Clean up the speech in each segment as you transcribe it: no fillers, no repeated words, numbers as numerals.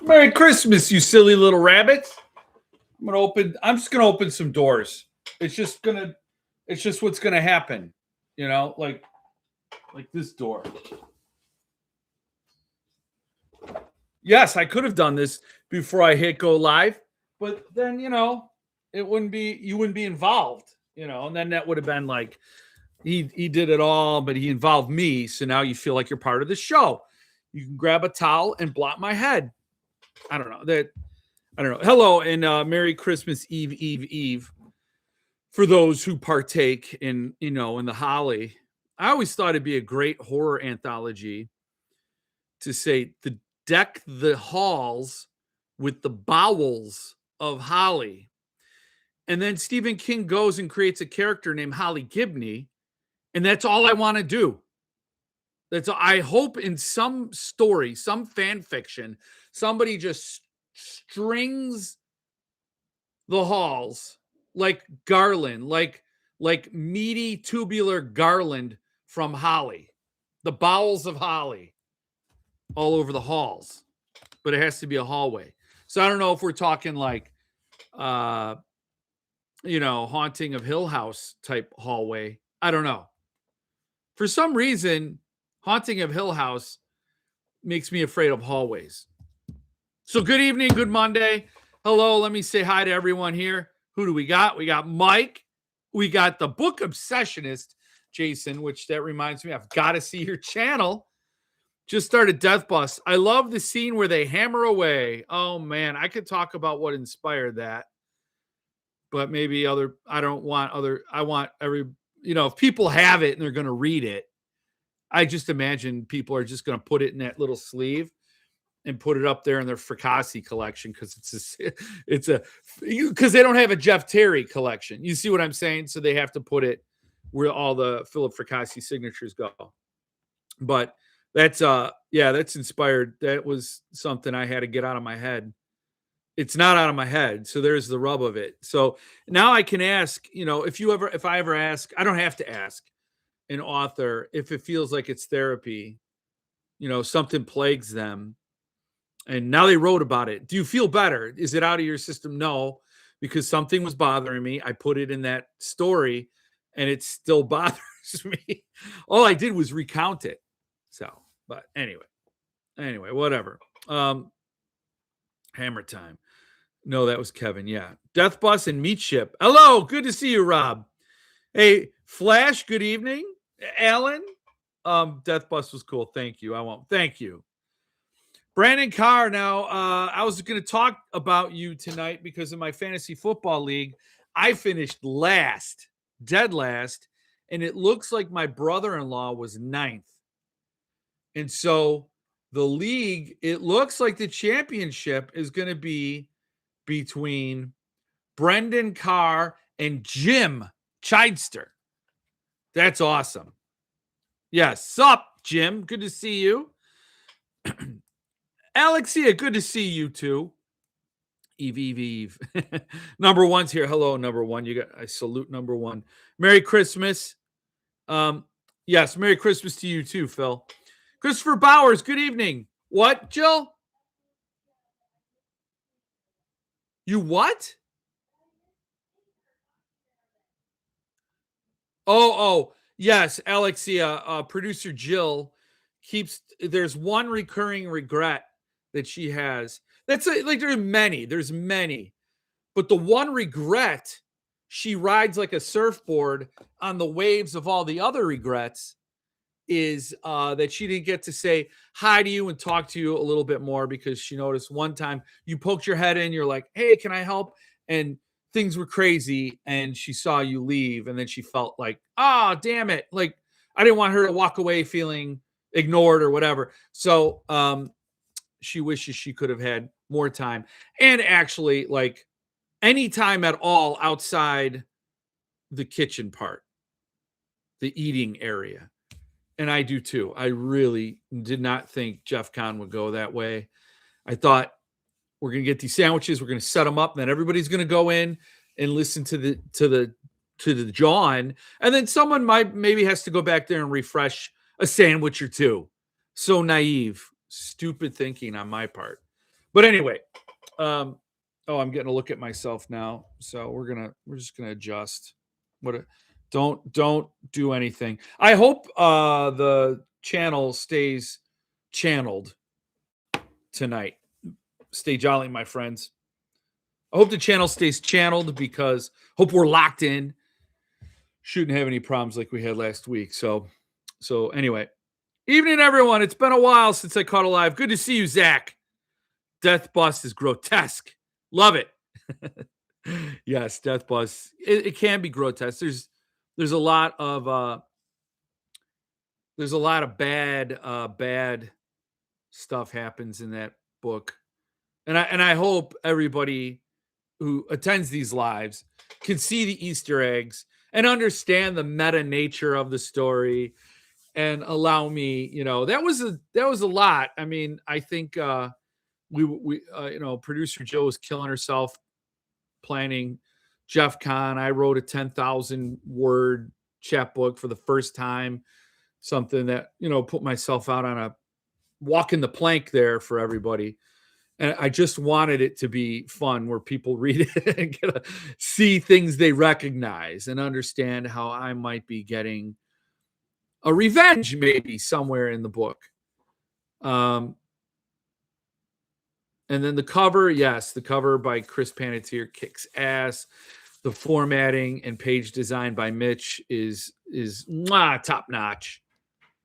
Merry Christmas, you silly little rabbits. I'm just gonna open some doors. It's just what's gonna happen. Like this door. Yes, I could have done this before I hit go live, but then you wouldn't be involved, and then that would have been like he did it all, but he involved me, so now you feel like you're part of the show. You can grab a towel and blot my head. I don't know. Hello and Merry Christmas Eve for those who partake in in the holly. I always thought it'd be a great horror anthology to say the deck the halls with the bowels of holly. And then Stephen King goes and creates a character named Holly Gibney, and that's all I want to do. I hope in some story, some fan fiction, somebody just strings the halls like garland, like meaty tubular garland from holly, the bowels of holly all over the halls, but it has to be a hallway. So I don't know if we're talking like Haunting of Hill House type hallway. I don't know. For some reason, Haunting of Hill House makes me afraid of hallways. So good evening, good Monday. Hello, let me say hi to everyone here. Who do we got? We got Mike. We got the book obsessionist, Jason, which that reminds me, I've got to see your channel. Just started Death Bus. I love the scene where they hammer away. Oh, man, I could talk about what inspired that. But maybe I want every, if people have it and they're going to read it, I just imagine people are just going to put it in that little sleeve and put it up there in their Fracassi collection because because they don't have a Jeff Terry collection. You see what I'm saying? So they have to put it where all the Philip Fracassi signatures go. But that's inspired. That was something I had to get out of my head. It's not out of my head. So there's the rub of it. So now I can ask, if I ever ask, I don't have to ask an author if it feels like it's therapy, something plagues them. And now they wrote about it. Do you feel better? Is it out of your system? No, because something was bothering me. I put it in that story and it still bothers me. All I did was recount it. So, but anyway, whatever. Hammer time. No, that was Kevin. Yeah. Death Bus and Meat Ship. Hello. Good to see you, Rob. Hey, Flash. Good evening. Alan. Death Bus was cool. Thank you. Thank you. Brandon Carr. Now, I was going to talk about you tonight because in my fantasy football league, I finished dead last, and it looks like my brother-in-law was 9th. And so the league, it looks like the championship is going to be between Brendan Carr and Jim Chidester. That's awesome. Yes. Sup, Jim? Good to see you. Alexia, good to see you too. Eve. Number one's here. Hello, number one. I salute number one. Merry Christmas. Yes, Merry Christmas to you too, Phil. Christopher Bowers, good evening. What, Jill? You what? Oh, yes, Alexia, producer Jill there's one recurring regret that she has. There's many. But the one regret, she rides like a surfboard on the waves of all the other regrets, is that she didn't get to say hi to you and talk to you a little bit more because she noticed one time you poked your head in, you're like, hey, can I help? And things were crazy and she saw you leave and then she felt like, oh, damn it. Like I didn't want her to walk away feeling ignored or whatever. So she wishes she could have had more time and actually like any time at all outside the kitchen part, the eating area. And I do too. I really did not think Jeff Kahn would go that way. I thought we're going to get these sandwiches. We're going to set them up and then everybody's going to go in and listen to the John. And then someone maybe has to go back there and refresh a sandwich or two. So naive, stupid thinking on my part. But anyway, oh, I'm getting a look at myself now. So we're just gonna adjust. Don't do anything. I hope the channel stays channeled tonight. Stay jolly, my friends. I hope the channel stays channeled because hope we're locked in. Shouldn't have any problems like we had last week. So anyway, evening everyone. It's been a while since I caught a live. Good to see you, Zach. Death Bus is grotesque. Love it. Yes, Death Bus. It can be grotesque. There's a lot of bad stuff happens in that book. And I hope everybody who attends these lives can see the Easter eggs and understand the meta nature of the story and allow me, that was a lot. I mean, I think producer Joe was killing herself planning Jeff Con. I wrote a 10,000 word chapbook for the first time, something that, put myself out on a walking the plank there for everybody. And I just wanted it to be fun where people read it and get to see things they recognize and understand how I might be getting a revenge maybe somewhere in the book. And then the cover, yes, the cover by Chris Panettiere kicks ass. The formatting and page design by Mitch is top notch.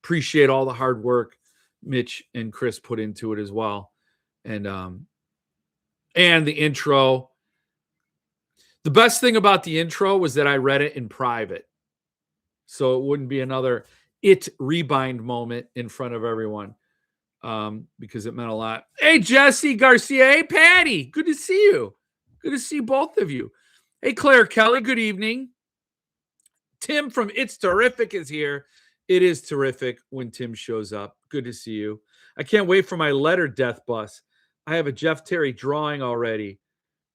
Appreciate all the hard work Mitch and Chris put into it as well. And the intro. The best thing about the intro was that I read it in private. So it wouldn't be another rebind moment in front of everyone. Because it meant a lot. Hey, Jesse Garcia. Hey, Patty. Good to see you. Good to see both of you. Hey, Claire Kelly. Good evening. Tim from It's Terrific is here. It is terrific when Tim shows up. Good to see you. I can't wait for my letter Death Bus. I have a Jeff Terry drawing already.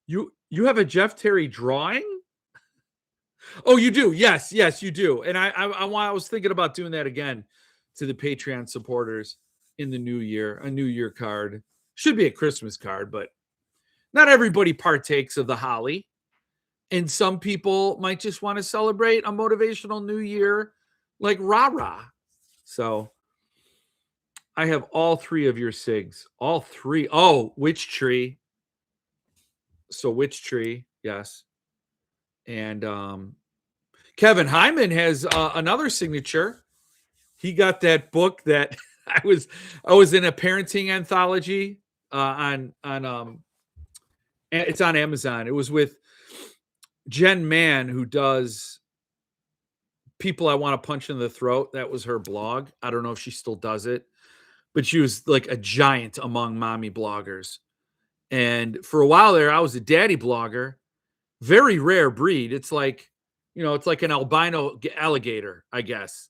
You have a Jeff Terry drawing? Oh, you do. Yes, you do. And I was thinking about doing that again to the Patreon supporters in the new year. A New Year card. Should be a Christmas card, but not everybody partakes of the holly. And some people might just want to celebrate a motivational new year like rah-rah. So I have all three of your SIGs. All three. Oh, Witch Tree. So Witch Tree, yes. And Kevin Hyman has another signature. He got that book that I was in a parenting anthology on it's on Amazon. It was with Jen Mann, who does People I Want to Punch in the Throat. That was her blog. I don't know if she still does it, but she was like a giant among mommy bloggers. And for a while there, I was a daddy blogger. Very rare breed. It's like, it's like an albino alligator, I guess.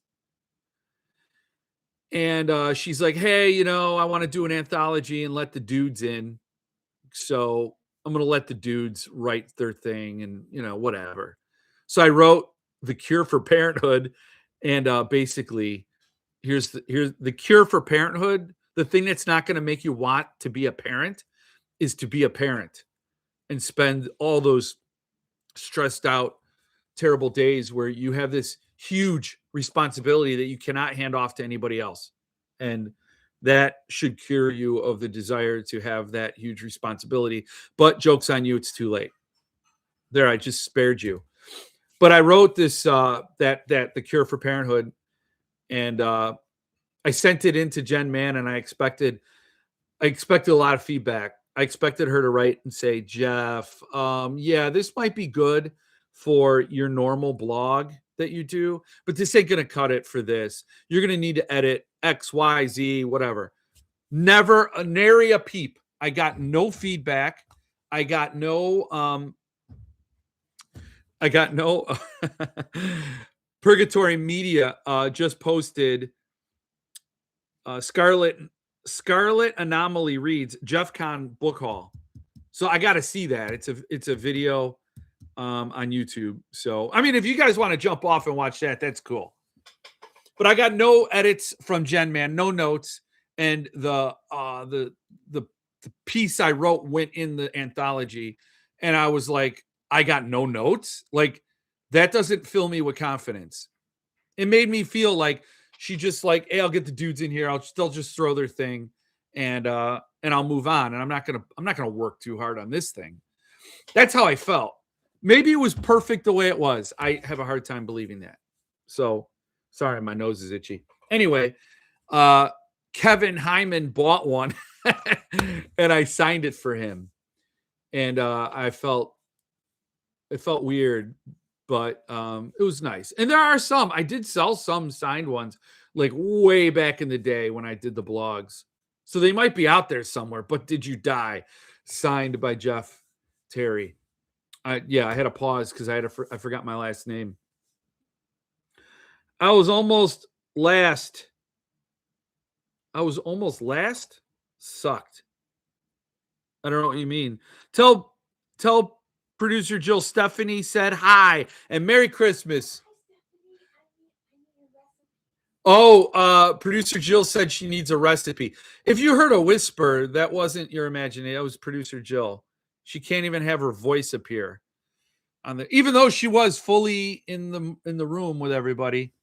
And she's like, hey, I want to do an anthology and let the dudes in. So I'm going to let the dudes write their thing and, whatever. So I wrote The Cure for Parenthood. And basically, here's the cure for parenthood. The thing that's not going to make you want to be a parent is to be a parent and spend all those stressed out, terrible days where you have this huge responsibility that you cannot hand off to anybody else. And that should cure you of the desire to have that huge responsibility. But joke's on you, it's too late. There, I just spared you. But I wrote this, The Cure for Parenthood, and I sent it in to Jen Mann, and I expected a lot of feedback. I expected her to write and say, Jeff, yeah, this might be good for your normal blog that you do, but this ain't going to cut it for this. You're going to need to edit X, Y, Z, whatever. Never, nary a peep. I got no feedback. I got no Purgatory Media just posted Scarlet Anomaly reads Jeff Con book haul. So I got to see that. It's a video on YouTube. So, I mean, if you guys want to jump off and watch that, that's cool. But I got no edits from Jen Man, no notes. And the the piece I wrote went in the anthology, and I was like, I got no notes. Like, that doesn't fill me with confidence. It made me feel like she just like, hey, I'll get the dudes in here. They'll just throw their thing, and I'll move on. And I'm not gonna work too hard on this thing. That's how I felt. Maybe it was perfect the way it was. I have a hard time believing that. So sorry, my nose is itchy. Anyway, Kevin Hyman bought one and I signed it for him. And it felt weird, but it was nice. And there are some, I did sell some signed ones like way back in the day when I did the blogs. So they might be out there somewhere, but Did You Die? Signed by Jeff Terry. I had a pause because I forgot my last name. I was almost last. Sucked. I don't know what you mean. Tell producer Jill Stephanie said hi and Merry Christmas. Oh, producer Jill said she needs a recipe. If you heard a whisper, that wasn't your imagination. That was producer Jill. She can't even have her voice appear even though she was fully in the room with everybody.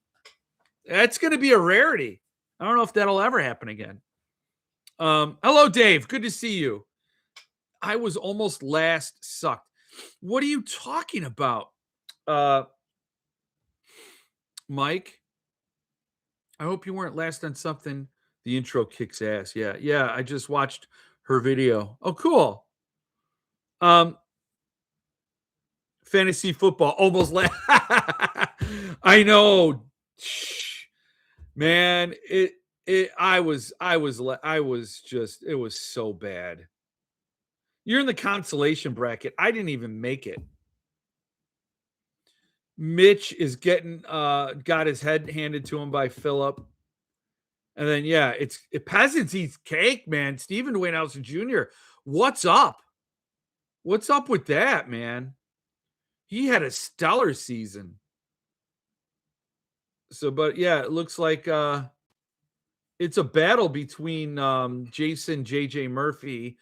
That's going to be a rarity. I don't know if that'll ever happen again. Hello, Dave. Good to see you. I was almost last. Sucked. What are you talking about, Mike? I hope you weren't last on something. The intro kicks ass. Yeah. I just watched her video. Oh, cool. Fantasy football almost last. I know, man. It was so bad. You're in the consolation bracket. I didn't even make it. Mitch is got his head handed to him by Phillip. And then, it's peasants eat cake, man. Stephen Dwayne Allison Jr. What's up? What's up with that, man? He had a stellar season. So, but it looks like it's a battle between Jason JJ Murphy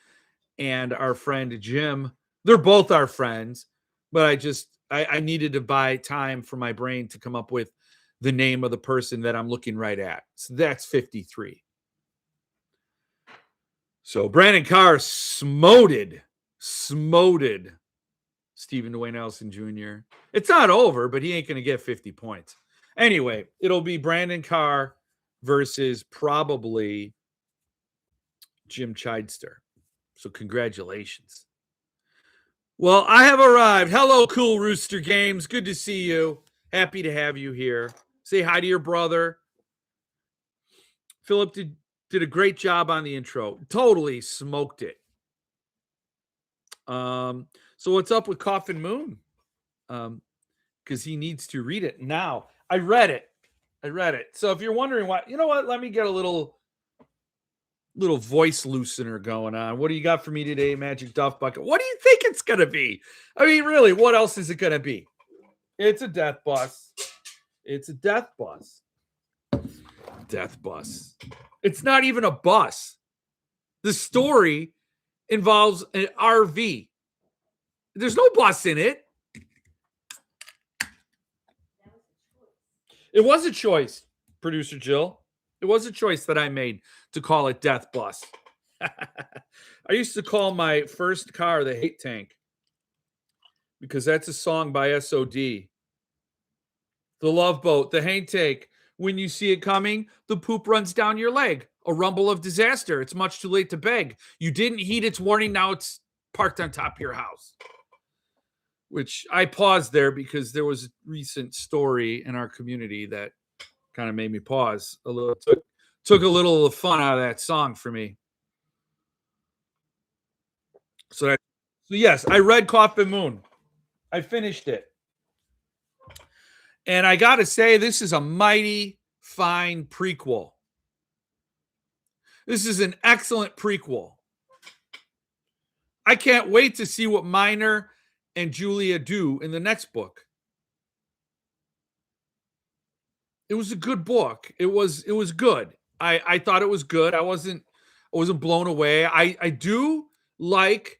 and our friend Jim. They're both our friends, but I needed to buy time for my brain to come up with the name of the person that I'm looking right at. So that's 53. So Brandon Carr smoted Stephen Dwayne Allison Jr. It's not over, but he ain't going to get 50 points. Anyway, it'll be Brandon Carr versus probably Jim Chidester. So congratulations. Well, I have arrived. Hello, Cool Rooster Games. Good to see you. Happy to have you here. Say hi to your brother. Philip did a great job on the intro. Totally smoked it. So what's up with Coffin Moon? Because he needs to read it now. I read it. So if you're wondering why, you know what? Let me get a little voice loosener going on. What do you got for me today, Magic Duff Bucket? What do you think it's going to be? I mean, really, what else is it going to be? It's a death bus. It's not even a bus. The story involves an RV. There's no bus in it. It was a choice, producer Jill. It was a choice that I made to call it Death Bus. I used to call my first car the Hate Tank because that's a song by SOD. The Love Boat, the Hate Tank. When you see it coming, the poop runs down your leg. A rumble of disaster. It's much too late to beg. You didn't heed its warning. Now it's parked on top of your house. Which I paused there because there was a recent story in our community that kind of made me pause a little. Took a little of fun out of that song for me. So yes, I read Coffin Moon. I finished it. And I got to say, this is a mighty fine prequel. This is an excellent prequel. I can't wait to see what Minor and Julia do in the next book. It was a good book. It was good. I thought it was good. I I wasn't blown away. I do like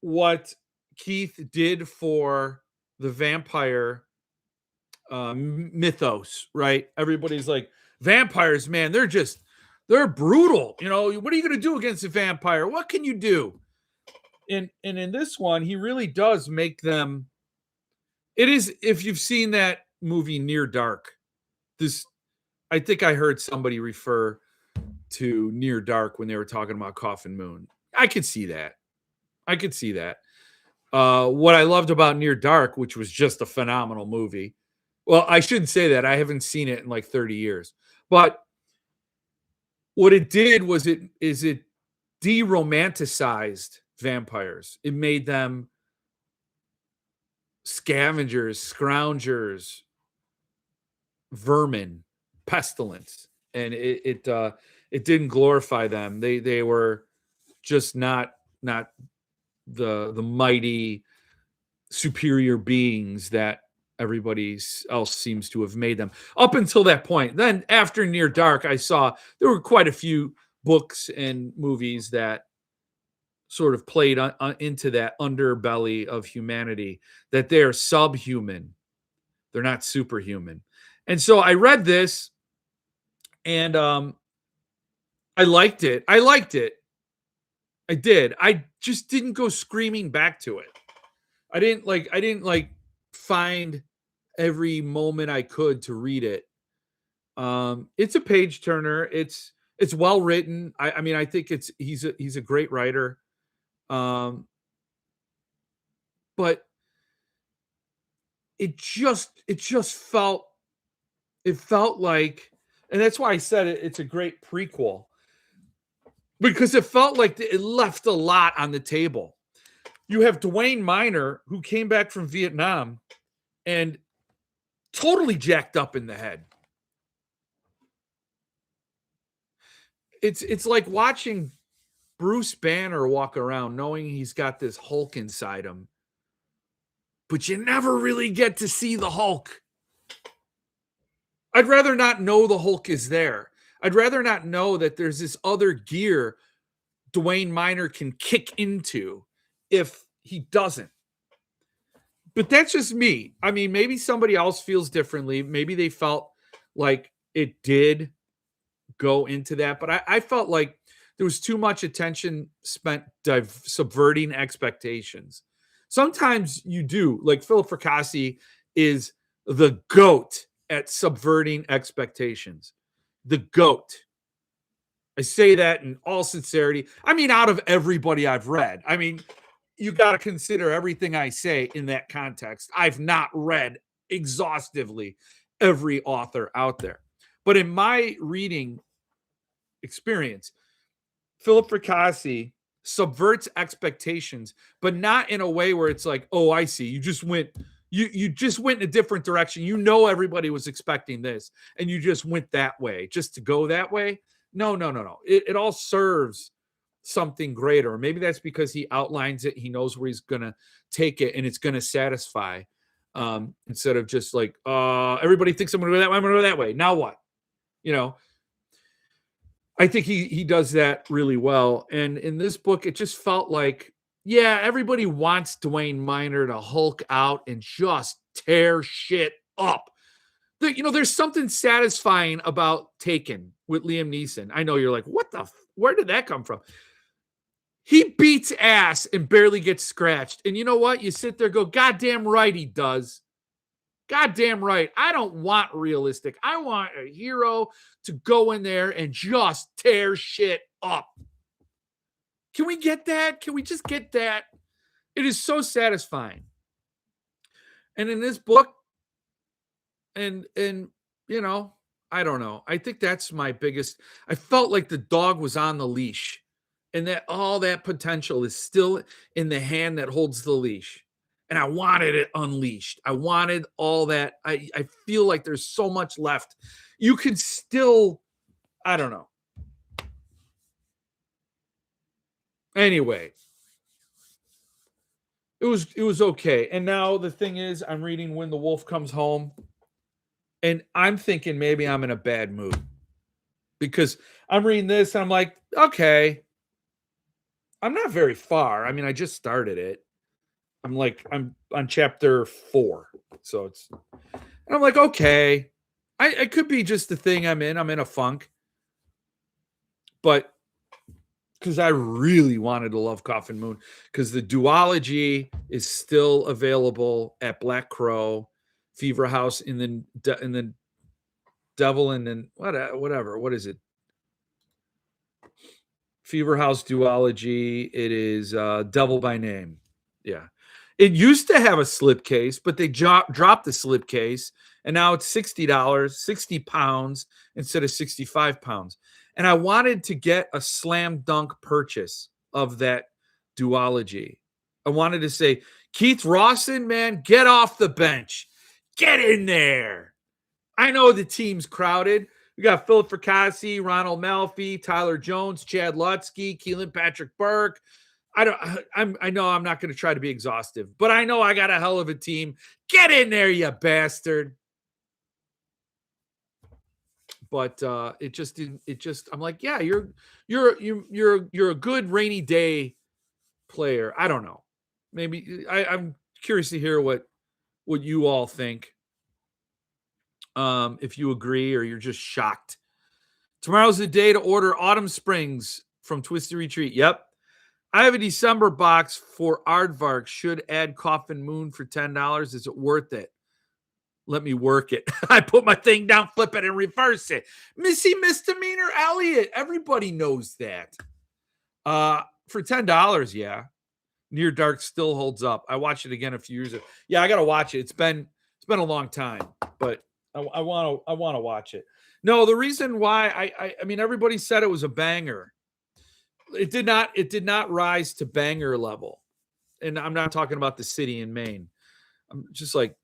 what Keith did for the vampire mythos, right? Everybody's like, vampires, man, they're brutal. You know, what are you going to do against a vampire? What can you do? And in this one, he really does make them. It is, if you've seen that movie Near Dark, this, I think I heard somebody refer to Near Dark when they were talking about Coffin Moon. I could see that. I could see that. What I loved about Near Dark, which was just a phenomenal movie. Well, I shouldn't say that. I haven't seen it in like 30 years. But what it did was it de-romanticized vampires. It made them scavengers, scroungers, vermin, pestilence, and it didn't glorify them. They were just not the mighty superior beings that everybody else seems to have made them up until that point. Then after Near Dark, I saw there were quite a few books and movies that sort of played into that underbelly of humanity, that they're subhuman, they're not superhuman. And so I read this, and I liked it. I did. I just didn't go screaming back to it. I didn't like find every moment I could to read it. It's a page turner. It's well written. I mean, I think he's a great writer. But it just felt like, and that's why I said it's a great prequel, because it felt like it left a lot on the table. You have Dwayne Miner, who came back from Vietnam and totally jacked up in the head. It's like watching Bruce Banner walk around knowing he's got this Hulk inside him, but you never really get to see the Hulk. I'd rather not know the Hulk is there. I'd rather not know that there's this other gear Dwayne Miner can kick into if he doesn't. But that's just me. I mean, maybe somebody else feels differently. Maybe they felt like it did go into that. But I felt like there was too much attention spent subverting expectations. Sometimes you do. Like Philip Fracassi is the GOAT at subverting expectations. The GOAT. I say that in all sincerity. I mean, out of everybody I've read. I mean, you got to consider everything I say in that context. I've not read exhaustively every author out there. But in my reading experience, Philip Fracassi subverts expectations, but not in a way where it's like, oh, I see. You just went in a different direction. You know, everybody was expecting this, and you just went that way just to go that way. No. It all serves something greater. Maybe that's because he outlines it. He knows where he's going to take it, and it's going to satisfy, instead of just like, everybody thinks I'm going to go that way. I'm going to go that way. Now what? You know, I think he does that really well. And in this book, it just felt like, yeah, everybody wants Dwayne Miner to Hulk out and just tear shit up. There's something satisfying about Taken with Liam Neeson. I know you're like, where did that come from? He beats ass and barely gets scratched. And you know what? You sit there and go, goddamn right he does. Goddamn right. I don't want realistic. I want a hero to go in there and just tear shit up. Can we get that? Can we just get that? It is so satisfying. And in this book, and I don't know. I think that's my biggest. I felt like the dog was on the leash, and that all that potential is still in the hand that holds the leash. And I wanted it unleashed. I wanted all that. I feel like there's so much left. You could still, I don't know. Anyway, it was okay. And now the thing is, I'm reading When the Wolf Comes Home, and I'm thinking maybe I'm in a bad mood because I'm reading this and I'm like, okay, I'm not very far. I mean, I just started it. I'm on chapter 4. So and I'm like, okay. I could be just the thing I'm in. I'm in a funk. But because I really wanted to love Coffin Moon, because the duology is still available at Black Crow, Fever House, and then Devil, and then whatever. What is it? Fever House duology. It is Devil by Name. Yeah. It used to have a slipcase, but they dropped the slipcase, and now it's $60, 60 pounds instead of 65 pounds. And I wanted to get a slam dunk purchase of that duology. I wanted to say, Keith Rawson, man, get off the bench. Get in there. I know the team's crowded. We got Philip Fracassi, Ronald Malfi, Tyler Jones, Chad Lutsky, Keelan Patrick Burke. I know I'm not going to try to be exhaustive, but I know I got a hell of a team. Get in there, you bastard. But it just didn't. It just, I'm like, yeah, you're a good rainy day player. I don't know. Maybe I'm curious to hear what you all think. If you agree or you're just shocked. Tomorrow's the day to order Autumn Springs from Twisted Retreat. Yep. I have a December box for Aardvark. Should add Coffin Moon for $10. Is it worth it? Let me work it. I put my thing down, flip it, and reverse it. Missy Misdemeanor Elliott. Everybody knows that. For $10, yeah. Near Dark still holds up. I watched it again a few years ago. Yeah, I gotta watch it. It's been a long time, but I want to watch it. No, the reason why I mean, everybody said it was a banger. It did not rise to banger level. And I'm not talking about the city in Maine. I'm just like,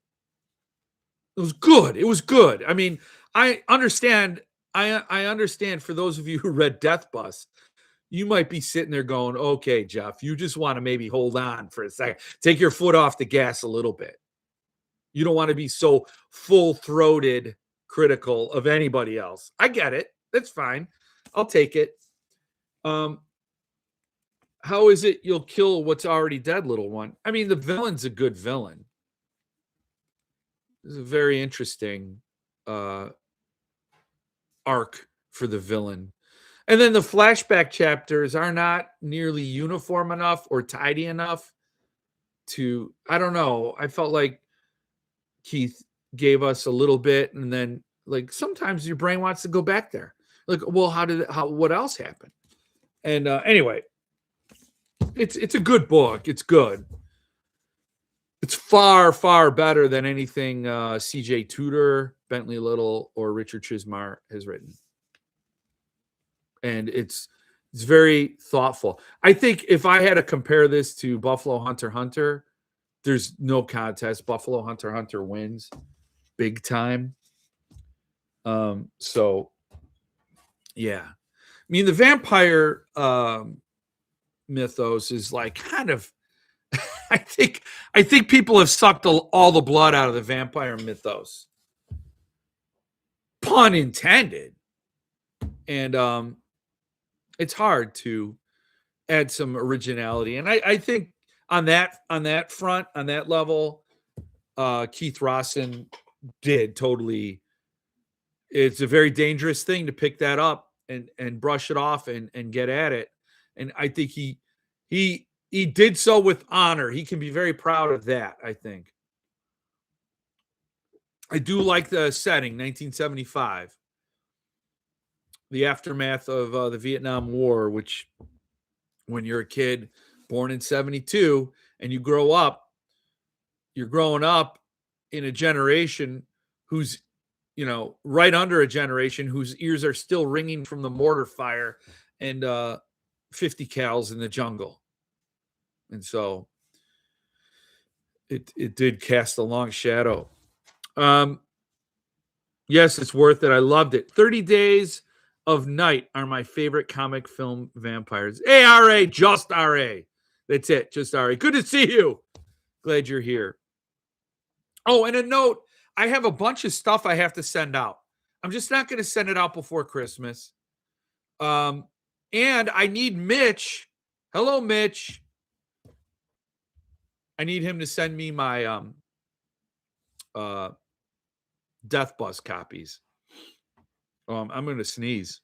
it was good. It was good. I mean, I understand for those of you who read Death Bus, you might be sitting there going, okay, Jeff, you just want to maybe hold on for a second. Take your foot off the gas a little bit. You don't want to be so full-throated critical of anybody else. I get it. That's fine. I'll take it. How is it you'll kill what's already dead, little one? I mean, the villain's a good villain. This is a very interesting arc for the villain. And then the flashback chapters are not nearly uniform enough or tidy enough to, I don't know. I felt like Keith gave us a little bit, and then like sometimes your brain wants to go back there. Like, well, what else happened? And anyway, it's a good book. It's good. It's far, far better than anything C.J. Tudor, Bentley Little, or Richard Chismar has written. And it's very thoughtful. I think if I had to compare this to Buffalo Hunter Hunter, there's no contest. Buffalo Hunter Hunter wins big time. So yeah. I mean, the vampire mythos is like kind of I think people have sucked all the blood out of the vampire mythos. Pun intended. And it's hard to add some originality. And I think on that front, on that level, Keith Rawson did totally. It's a very dangerous thing to pick that up and brush it off and get at it. And I think he did so with honor. He can be very proud of that, I think. I do like the setting, 1975. The aftermath of the Vietnam War, which when you're a kid born in 72 and you grow up, you're growing up in a generation who's, right under a generation whose ears are still ringing from the mortar fire and 50 cals in the jungle. And so it did cast a long shadow. Yes, it's worth it. I loved it. 30 Days of Night are my favorite comic film vampires. Hey, RA, just RA. That's it, just RA. Good to see you. Glad you're here. Oh, and a note, I have a bunch of stuff I have to send out. I'm just not going to send it out before Christmas. And I need Mitch. Hello, Mitch. I need him to send me my Death Bus copies. I'm going to sneeze.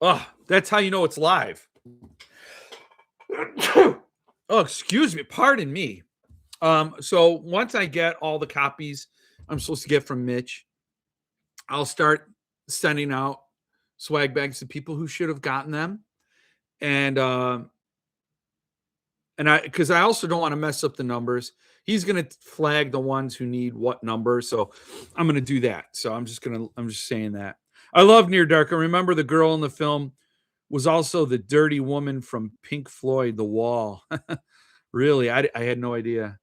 Oh, that's how you know it's live. Oh, excuse me. Pardon me. So once I get all the copies I'm supposed to get from Mitch, I'll start sending out swag bags to people who should have gotten them. And because I also don't want to mess up the numbers. He's going to flag the ones who need what number. So I'm going to do that. So I'm just saying that. I love Near Dark. I remember the girl in the film was also the dirty woman from Pink Floyd, The Wall. Really? I had no idea.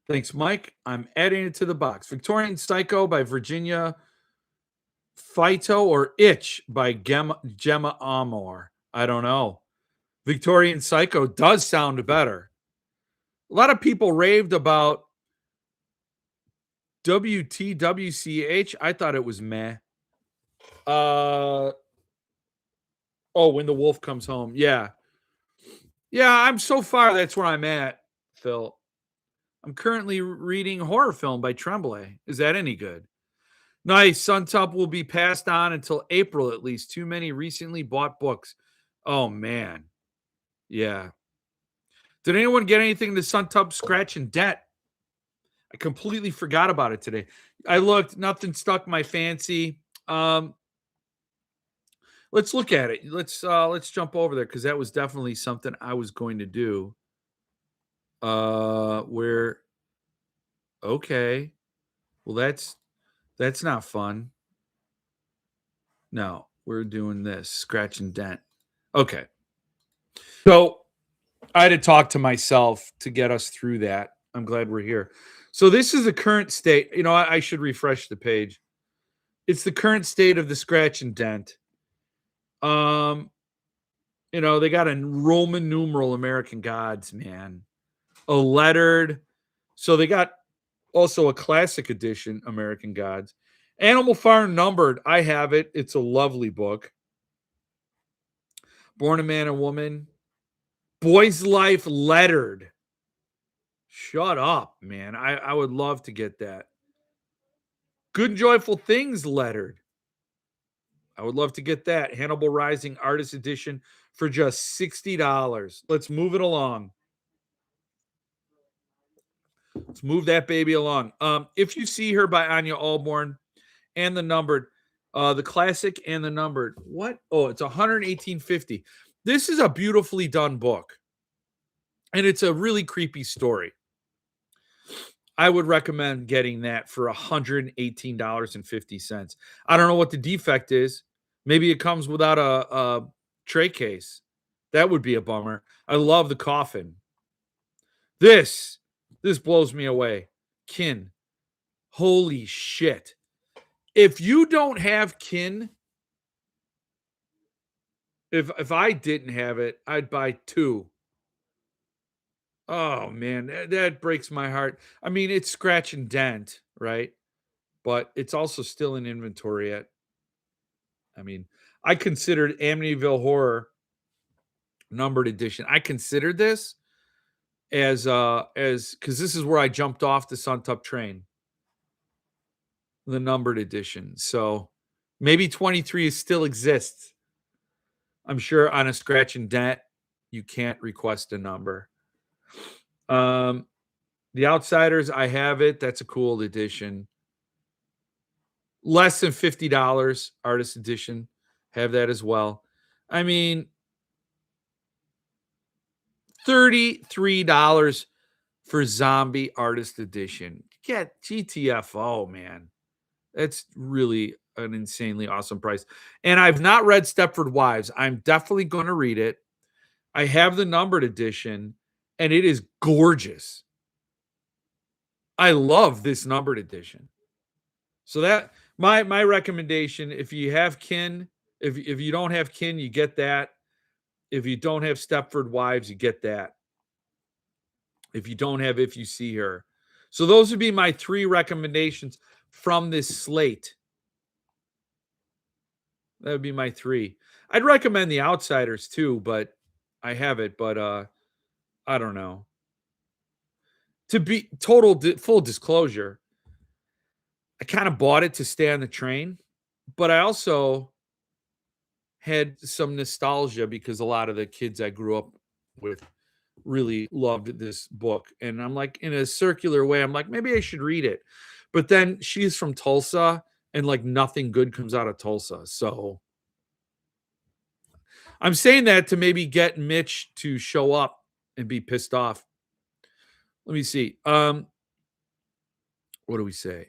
Thanks, Mike. I'm adding it to the box. Victorian Psycho by Virginia Fito or Itch by Gemma Amor. I don't know. Victorian Psycho does sound better. A lot of people raved about WTWCH. I thought it was meh. When the wolf comes home. Yeah. Yeah, I'm so far. That's where I'm at, Phil. I'm currently reading Horror Film by Tremblay. Is that any good? Nice. Suntup will be passed on until April at least. Too many recently bought books. Oh, man. Yeah. Did anyone get anything to Suntup Scratch and Debt? I completely forgot about it today. I looked. Nothing stuck my fancy. Let's look at it. Let's jump over there because that was definitely something I was going to do. Okay. Well, that's not fun. No, we're doing this. Scratch and Dent. Okay. So I had to talk to myself to get us through that. I'm glad we're here. So this is the current state. I should refresh the page. It's the current state of the Scratch and Dent. They got a Roman numeral American Gods, man. A lettered. So they got also a classic edition American Gods. Animal Farm numbered. I have it. It's a lovely book. Born a Man and Woman. Boy's Life lettered. Shut up, man. I would love to get that. Good and Joyful Things lettered. I would love to get that. Hannibal Rising Artist Edition for just $60. Let's move it along. Let's move that baby along. If You See Her by Anya Alborn and the numbered, the classic and the numbered. What? Oh, it's $118.50. This is a beautifully done book. And it's a really creepy story. I would recommend getting that for $118.50. I don't know what the defect is. Maybe it comes without a tray case. That would be a bummer. I love the coffin. This blows me away. Kin. Holy shit. If you don't have Kin, if I didn't have it, I'd buy two. Oh, man, that breaks my heart. I mean, it's Scratch and Dent, right? But it's also still in inventory I considered Amityville Horror numbered edition. I considered this as because this is where I jumped off the Suntup train, the numbered edition. So maybe 23 still exists. I'm sure on a Scratch and Dent, you can't request a number. The Outsiders, I have it. That's a cool edition. Less than $50 artist edition. Have that as well. I mean, $33 for Zombie Artist Edition. Get GTFO, man. That's really an insanely awesome price. And I've not read Stepford Wives. I'm definitely going to read it. I have the numbered edition, and it is gorgeous. I love this numbered edition. So that my recommendation, if you have Kin, if you don't have Kin, you get that. If you don't have Stepford Wives, you get that. If you don't have If You See Her. So those would be my 3 recommendations from this slate. That would be my 3. I'd recommend The Outsiders too, but I have it, but I don't know. To be full disclosure, I kind of bought it to stay on the train, but I also had some nostalgia because a lot of the kids I grew up with really loved this book. And I'm like, in a circular way, I'm like, maybe I should read it. But then she's from Tulsa, and like nothing good comes out of Tulsa. So I'm saying that to maybe get Mitch to show up and be pissed off. Let me see. What do we say?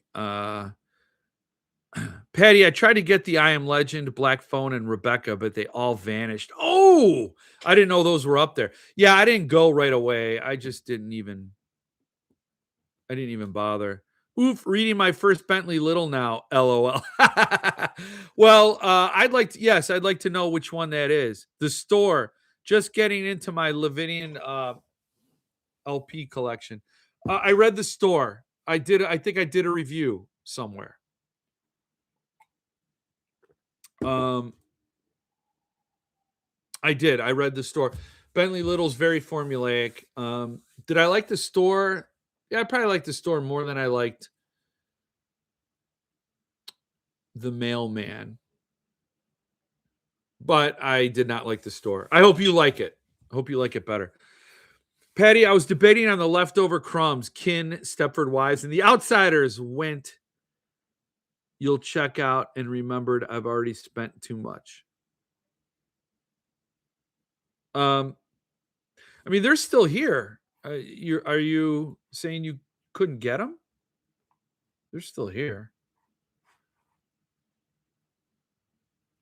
Patty, I tried to get the I Am Legend, Black Phone, and Rebecca, but they all vanished. Oh, I didn't know those were up there. Yeah, I didn't go right away. I didn't even bother. Oof, reading my first Bentley Little now. LOL. Well, I'd like to know which one that is. The store. Just getting into my Lavidian LP collection. I read The Store. I think I did a review somewhere. I did. I read The Store. Bentley Little's very formulaic. Did I like The Store? Yeah, I probably liked The Store more than I liked The Mailman. But I did not like The Store. I hope you like it. I hope you like it better. Patty, I was debating on The Leftover Crumbs, Kin, Stepford Wives, and The Outsiders went. You'll check out and remembered I've already spent too much. I mean, they're still here. Are you saying you couldn't get them? They're still here.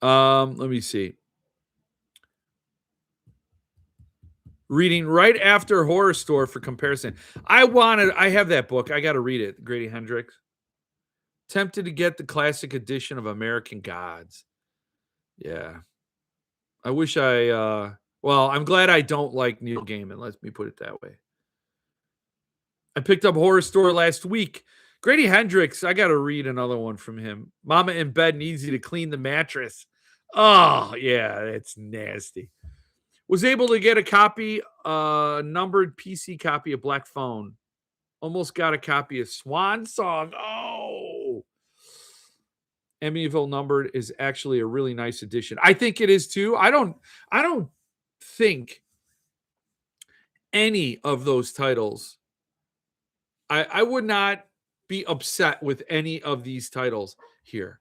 Let me see. Reading right after Horror Store for comparison. I have that book. I got to read it. Grady Hendrix. Tempted to get the classic edition of American Gods. Yeah. I wish I'm glad I don't like Neil Gaiman. Let me put it that way. I picked up Horror Store last week. Grady Hendrix, I got to read another one from him. Mama in Bed Needs You to Clean the Mattress. Oh, yeah, it's nasty. Was able to get a copy, numbered PC copy of Black Phone. Almost got a copy of Swan Song. Oh, Amityville numbered is actually a really nice edition. I think it is too. I don't think any of those titles. I would not be upset with any of these titles here.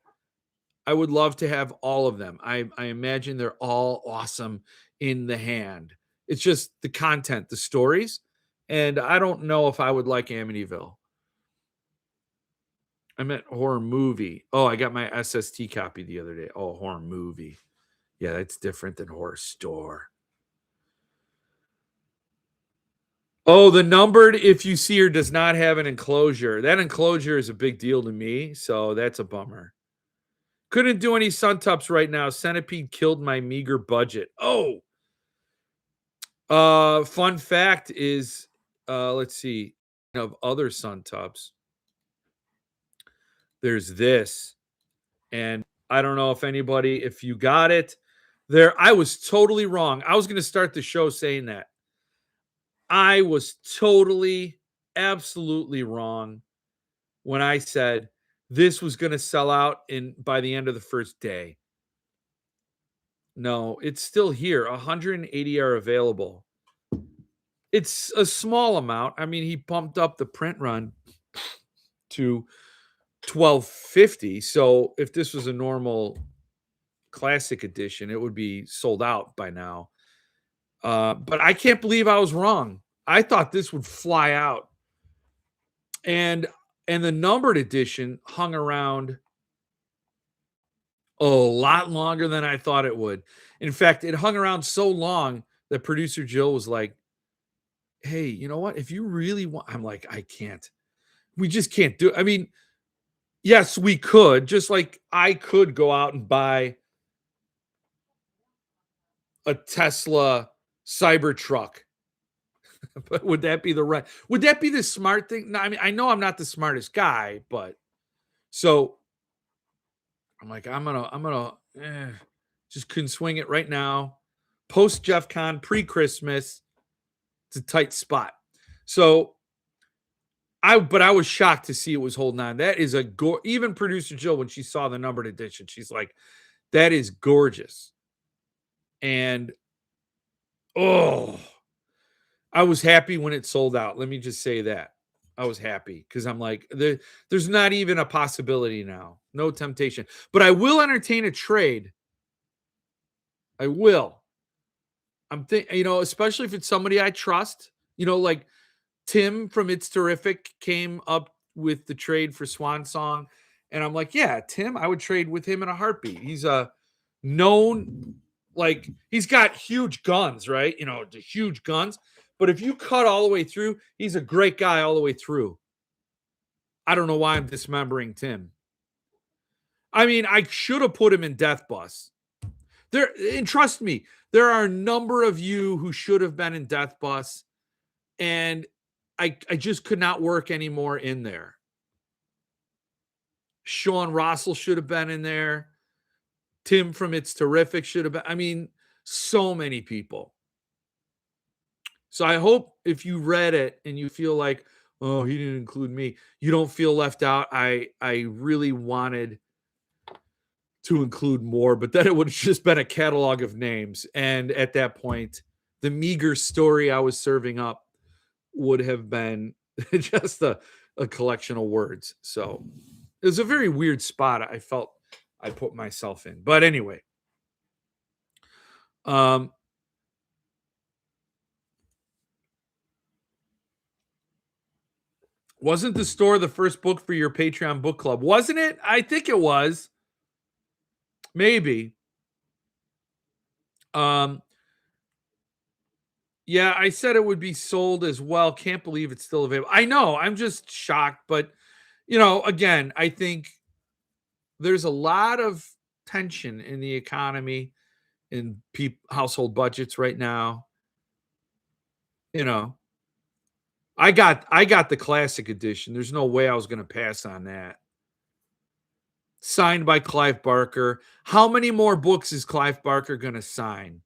I would love to have all of them. I imagine they're all awesome in the hand. It's just the content, the stories, and I don't know if I would like Amityville. I meant horror movie. Oh, I got my SST copy the other day. Oh, horror movie. Yeah, that's different than Horror Store. Oh, the numbered If You See Her does not have an enclosure. That enclosure is a big deal to me, so that's a bummer. Couldn't do any Suntups right now. Centipede killed my meager budget. Oh. Fun fact is, let's see, of other Suntups. There's this. And I don't know if you got it. I was totally wrong. I was going to start the show saying that. I was totally, absolutely wrong when I said this was going to sell out by the end of the first day. No, it's still here. 180 are available. It's a small amount. I mean, he bumped up the print run to 1250. So if this was a normal classic edition, it would be sold out by now. But I can't believe I was wrong. I thought this would fly out. And the numbered edition hung around a lot longer than I thought it would. In fact, it hung around so long that producer Jill was like, hey, you know what? If you really want, I'm like, I can't. We just can't do it. I mean, yes, we could. Just like I could go out and buy a Tesla Cybertruck But would that be the smart thing? No, I mean, I know I'm not the smartest guy, but so I'm like, just couldn't swing it right now. Post Jeff Con, pre-Christmas, it's a tight spot. So but I was shocked to see it was holding on. That is even producer Jill, when she saw the numbered edition, she's like, that is gorgeous. And oh, I was happy when it sold out. Let me just say that. I was happy because I'm like, there's not even a possibility now. No temptation. But I will entertain a trade. I will. I'm thinking, especially if it's somebody I trust, like Tim from It's Terrific came up with the trade for Swan Song. And I'm like, yeah, Tim, I would trade with him in a heartbeat. He's a known, like, he's got huge guns, right? The huge guns. But if you cut all the way through, he's a great guy all the way through. I don't know why I'm dismembering Tim. I mean, I should have put him in Death Bus. And trust me, there are a number of you who should have been in Death Bus, and I just could not work anymore in there. Sean Russell should have been in there. Tim from It's Terrific should have been. I mean, so many people. So I hope if you read it and you feel like, oh, he didn't include me, you don't feel left out. I really wanted to include more, but then it would have just been a catalog of names. And at that point, the meager story I was serving up would have been just a collection of words. So it was a very weird spot I felt I put myself in. But anyway, wasn't the store the first book for your Patreon book club? Wasn't it? I think it was. Maybe. Yeah, I said it would be sold as well. Can't believe it's still available. I know. I'm just shocked. But, again, I think there's a lot of tension in the economy, in household budgets right now. I got the classic edition. There's no way I was going to pass on that. Signed by Clive Barker. How many more books is Clive Barker going to sign?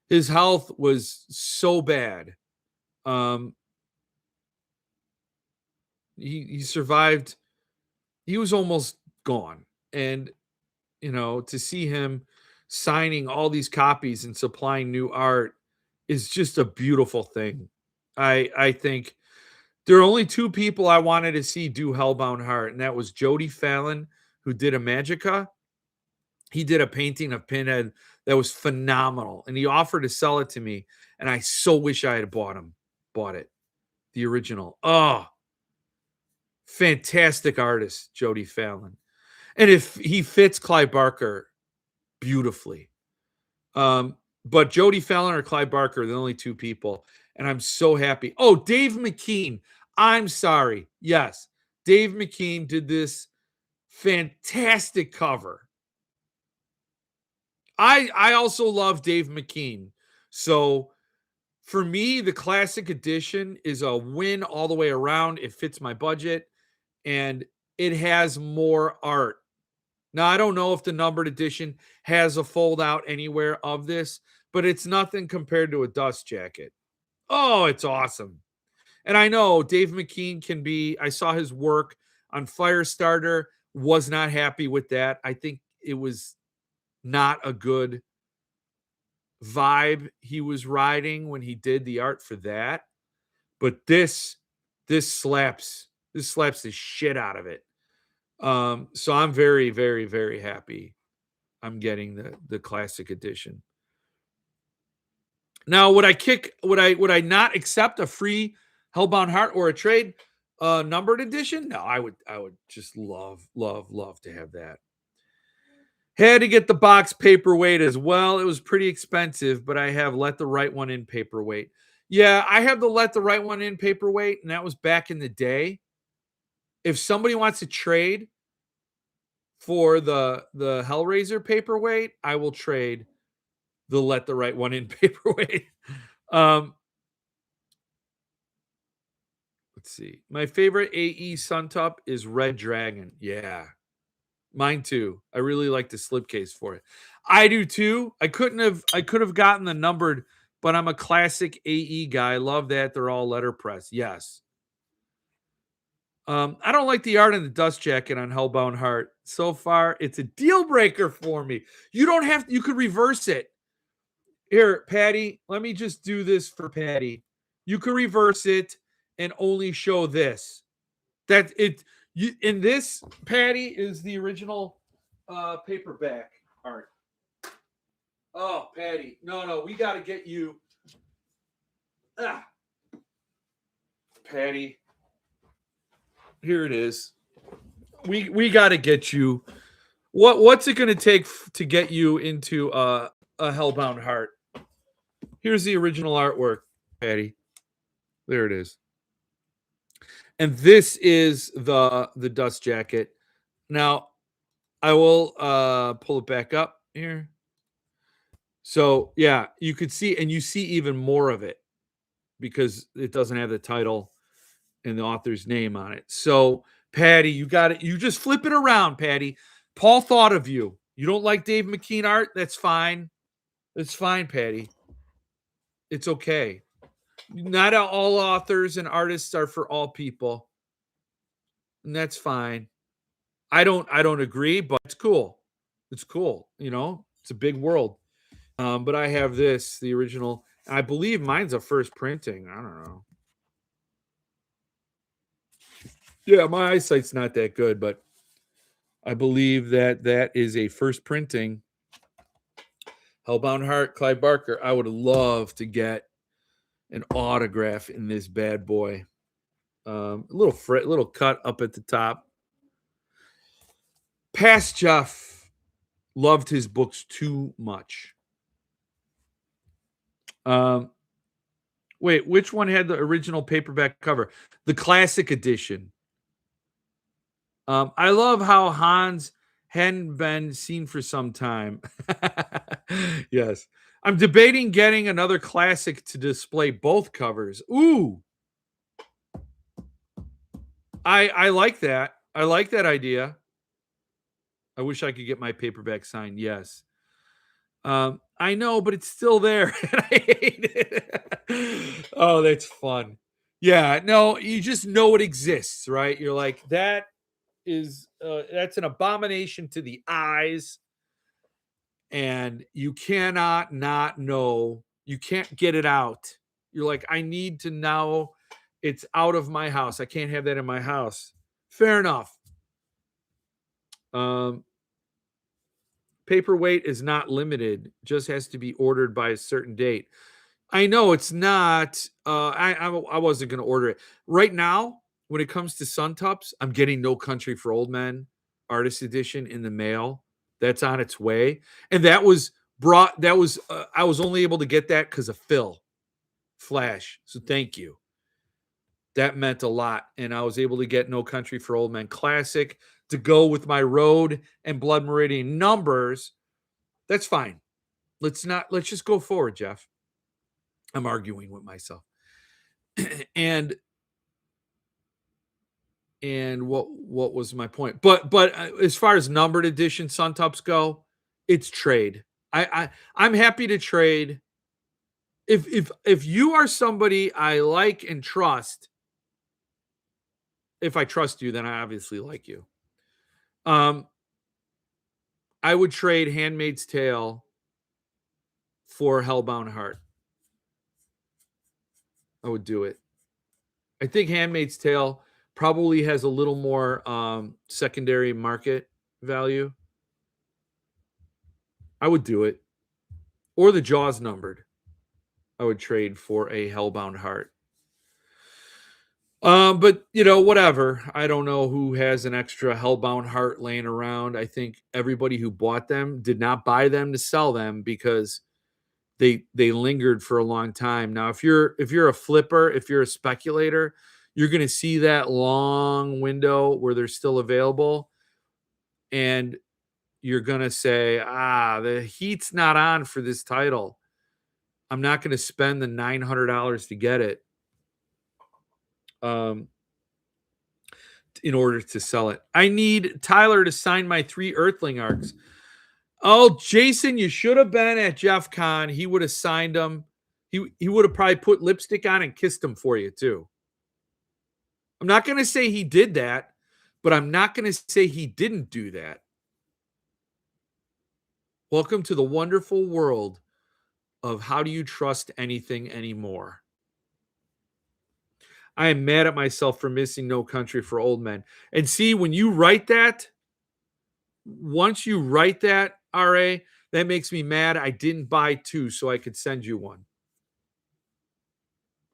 His health was so bad. He survived. He was almost gone. And, to see him signing all these copies and supplying new art is just a beautiful thing. I think there are only two people I wanted to see do Hellbound Heart, and that was Jody Fallon, who did a Magica. He did a painting of Pinhead that was phenomenal, and he offered to sell it to me, and I so wish I had bought it, the original. Oh, fantastic artist, Jody Fallon. And if he fits Clive Barker beautifully. But Jody Fallon or Clive Barker are the only two people, and I'm so happy. Oh, Dave McKean. I'm sorry. Yes, Dave McKean did this fantastic cover. I also love Dave McKean. So for me, the classic edition is a win all the way around. It fits my budget, and it has more art. Now, I don't know if the numbered edition has a fold out anywhere of this, but it's nothing compared to a dust jacket. Oh, it's awesome. And I know Dave McKean I saw his work on Firestarter, was not happy with that. I think it was not a good vibe he was riding when he did the art for that. But this slaps. This slaps the shit out of it. So I'm very, very, very happy I'm getting the classic edition. Now, would I not accept a free Hellbound Heart or a trade numbered edition? No, I would just love to have that. Had to get the box paperweight as well. It was pretty expensive, but I have Let the Right One In paperweight. Yeah, I have the Let the Right One In paperweight, and that was back in the day. If somebody wants to trade for the Hellraiser paperweight, I will trade the Let the Right One In paperweight. Let's see. My favorite AE Suntup is Red Dragon. Yeah. Mine too. I really like the slipcase for it. I do too. I could have gotten the numbered, but I'm a classic AE guy. I love that they're all letterpress. Yes. I don't like the art in the dust jacket on Hellbound Heart. So far, it's a deal breaker for me. You don't have you could reverse it. Here, Patty, let me just do this for Patty. You could reverse it and only show this. That it you in this, Patty, is the original paperback art. Oh, Patty. No, we gotta get you. Ah, Patty. Here it is. We gotta get you. What's it gonna take to get you into a Hellbound Heart? Here's the original artwork, Patty. There it is. And this is the dust jacket. Now, I will pull it back up here. So, yeah, you could see, and you see even more of it because it doesn't have the title and the author's name on it. So, Patty, you got it. You just flip it around, Patty. Paul thought of you. You don't like Dave McKean art? That's fine. It's fine, Patty. It's okay. Not all authors and artists are for all people. And that's fine. I don't agree, but it's cool. It's cool, you know. It's a big world. But I have this, the original. I believe mine's a first printing. I don't know. Yeah, my eyesight's not that good, but I believe that is a first printing. Hellbound Heart, Clive Barker. I would love to get an autograph in this bad boy. A little cut up at the top. Past Jeff loved his books too much. Wait, which one had the original paperback cover? The classic edition. I love how Hans hadn't been seen for some time. Yes. I'm debating getting another classic to display both covers. Ooh. I like that. I like that idea. I wish I could get my paperback signed. Yes. I know, but it's still there. And I hate it. Oh, that's fun. Yeah, no, you just know it exists, right? You're like, that's an abomination to the eyes, and you cannot not know. You can't get it out. You're like, I need to know it's out of my house. I can't have that in my house. Fair enough. Paperweight is not limited, just has to be ordered by a certain date. I know it's not. I wasn't going to order it right now. When it comes to Suntups, I'm getting No Country for Old Men Artist Edition in the mail. That's on its way, and that was brought. That was I was only able to get that because of Phil Flash. So thank you. That meant a lot, and I was able to get No Country for Old Men Classic to go with my Road and Blood Meridian numbers. That's fine. Let's just go forward, Jeff. I'm arguing with myself. and what was my point? But as far as numbered edition Suntups go, it's trade. I'm happy to trade. If you are somebody I like and trust, if I trust you, then I obviously like you. I would trade Handmaid's Tale for Hellbound Heart. I would do it. I think Handmaid's Tale probably has a little more secondary market value. I would do it. Or the Jaws numbered. I would trade for a Hellbound Heart. But whatever. I don't know who has an extra Hellbound Heart laying around. I think everybody who bought them did not buy them to sell them because they lingered for a long time. Now, if you're a flipper, if you're a speculator, you're going to see that long window where they're still available, and you're going to say, the heat's not on for this title. I'm not going to spend the $900 to get it. in order to sell it. I need Tyler to sign my 3 Earthling arcs. Oh, Jason, you should have been at Jeff Con. He would have signed them. He would have probably put lipstick on and kissed them for you too. I'm not going to say he did that, but I'm not going to say he didn't do that. Welcome to the wonderful world of how do you trust anything anymore? I am mad at myself for missing No Country for Old Men. And see, when you write that, once you write that, RA, that makes me mad. I didn't buy 2 so I could send you one.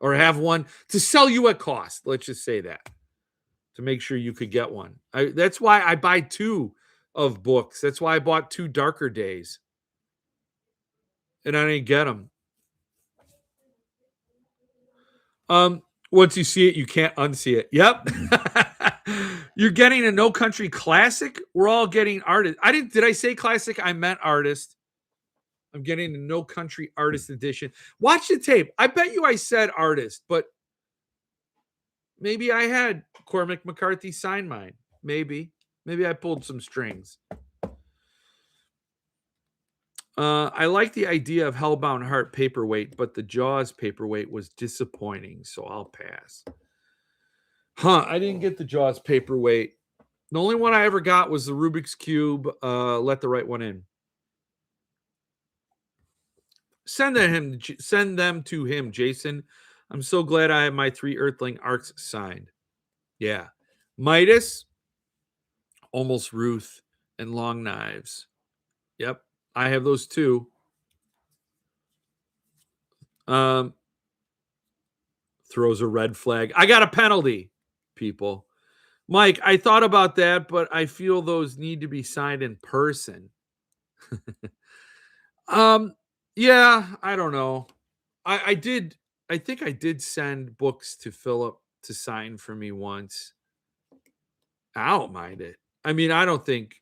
Or have one to sell you at cost. Let's just say that. To make sure you could get one. That's why I buy 2 of books. That's why I bought 2 Darker Days. And I didn't get them. Once you see it, you can't unsee it. Yep. You're getting a No Country Classic. We're all getting artist. Did I say classic? I meant artist. I'm getting the No Country Artist Edition. Watch the tape. I bet you I said artist, but maybe I had Cormac McCarthy sign mine. Maybe I pulled some strings. I like the idea of Hellbound Heart paperweight, but the Jaws paperweight was disappointing, so I'll pass. I didn't get the Jaws paperweight. The only one I ever got was the Rubik's Cube, Let the Right One In. Send them to him, Jason. I'm so glad I have my 3 Earthling arcs signed. Yeah. Midas, Almost Ruth, and Long Knives. Yep. I have those 2. Throws a red flag. I got a penalty, people. Mike, I thought about that, but I feel those need to be signed in person. Yeah, I don't know. I think I did send books to Philip to sign for me once. I don't mind it. I mean, I don't think.